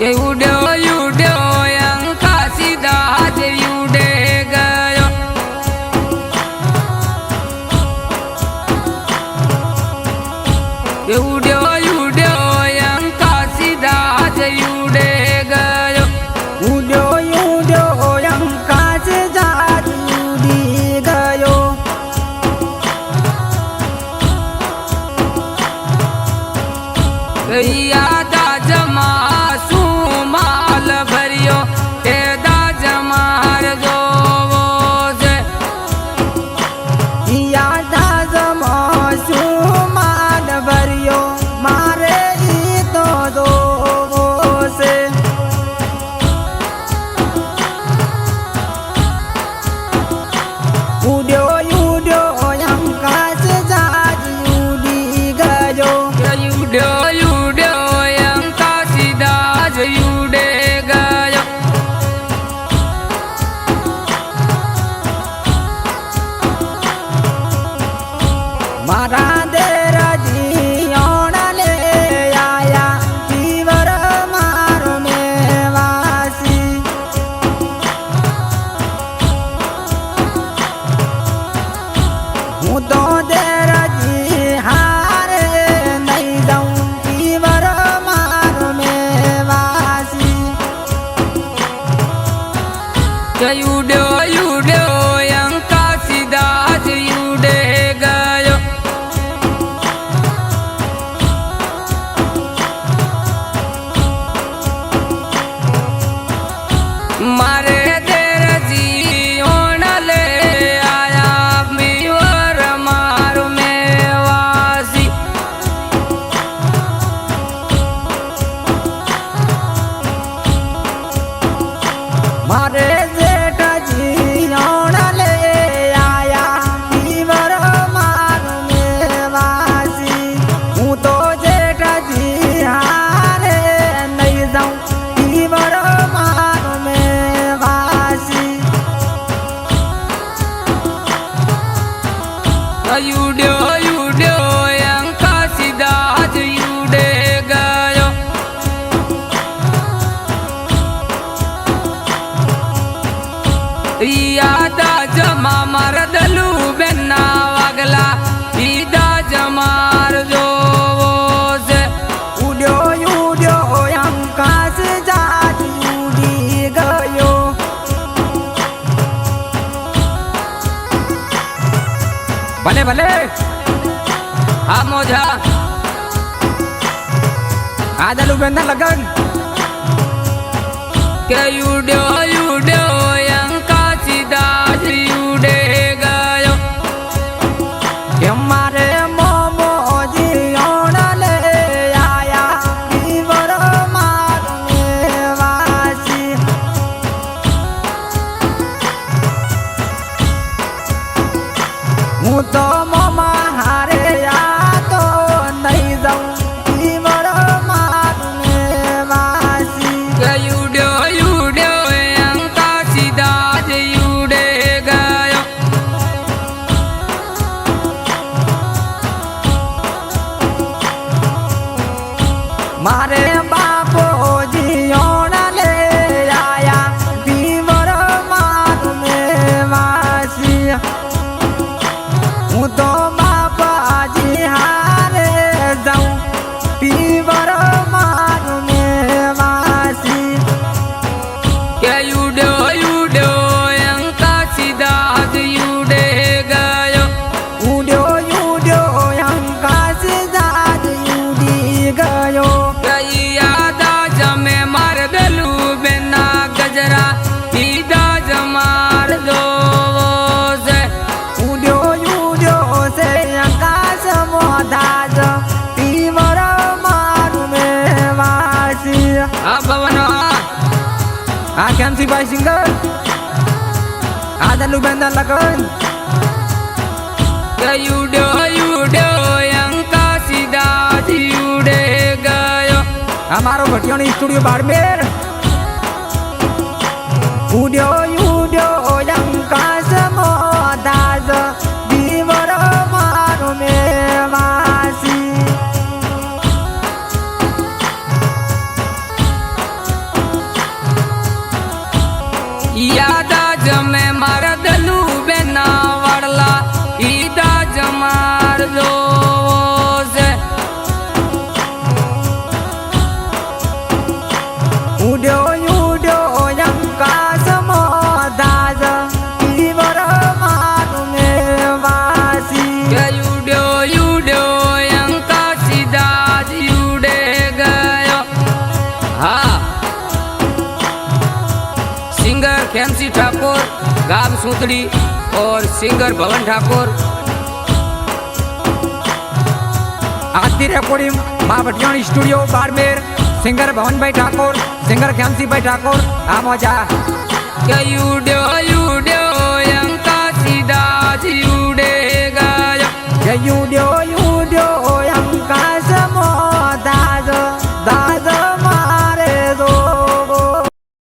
કે ઉડ્યો અંકા સીધા જ ઉડે ગયો. કે ઉડ્યો અંકા સીધા જ ઉડે ગયો. ઉડ્યો અંકા સીધા જ ઉડી ગયો. ગૈયા દાજમાં શું માલ ભર્યો એ દાજ માર જોવો છે. દાજમાં શું માલ ભર્યો મારે ઈ તો જોવો છે. ઉડ્યો અંકા સીધા જ ઉડી ગયો. ઉડ્યો અંકા સીધા જ ઉડે ગયો. મારા દેરાજી ઓણલે આયા પીવર મારો મેવાસી. હું તો દેરાજી હારે નહીં જાઉં પીવર મારો મેવાસી. કે ઉડ્યો અંકા સીધા જ ઉડે ગયો. મારે દેરજી ઓણલે આયા પીવર મારો મેવાસી. મારે જેઠાજી ઓણલે આયા પીવર મારો મેવાસી. હું તો જેઠાજી હારે નહીં જાઉં પીવર મારો મેવાસી. ઉડ્યો અંકા સીધા જ ઉડે ગયો. યાદા જમા માર દલુ બેના વાગલા ઈદા જમાર જોવો છે. ઉડ્યો અંકા સીધા જ ઉડી ગયો. ભલે ભલે આ મોજા આ દલુ બેનના લગન. કે ઉડ્યો અંકા સીધા જ ઉડે ગયો. કે મારે મોમોજી ઓણલે આયા પીવર મારો મેવાસી. હું તો મોમા હારે આ તો નહીં જાઉં પીવર મારો મેવાસી. કે ઉડ્યો અંકા સીધા જ ઉડે ગયો. મારે બાપોજી ઓણલે આયા પીવર મારો મેવાસી. હું તો બાપાજી હારે જાઉં પીવર મારો મેવાસી. કે ઉડ્યો અંકા સીધા જ ઉડે ગયો. ઉડ્યો અંકા સીધા જ ઉડી ગયો. યાદા જમે માર દલુ બેના ગજરા ઈદા જમાર જોવો છે. ઉડ્યો છે આકાશ મોધાજ પીવર મારું મેવાસી. આ ભવનો આ કેમસી ભાઈ સિંગર આ દલુ બેનના લગન. કે ઉડ્યો અંકા સીધા જ ઉડે ગયો. આ મારો ભટિયાણી સ્ટુડિયો બારમેર. ઉડ્યો અંકાશ મોધાજ પીવર મારો મેવાસી. सूतड़ी और सिंगर भवन ठाकुर। आज की रिकॉर्डिंग माँ भटियाणी स्टूडियो बाड़मेर। सिंगर भवन भाई ठाकुर, सिंगर ख्यामसी भाई ठाकुर। आ मजा यूड्यो अंका सीधा यूडेगा जयूड्यो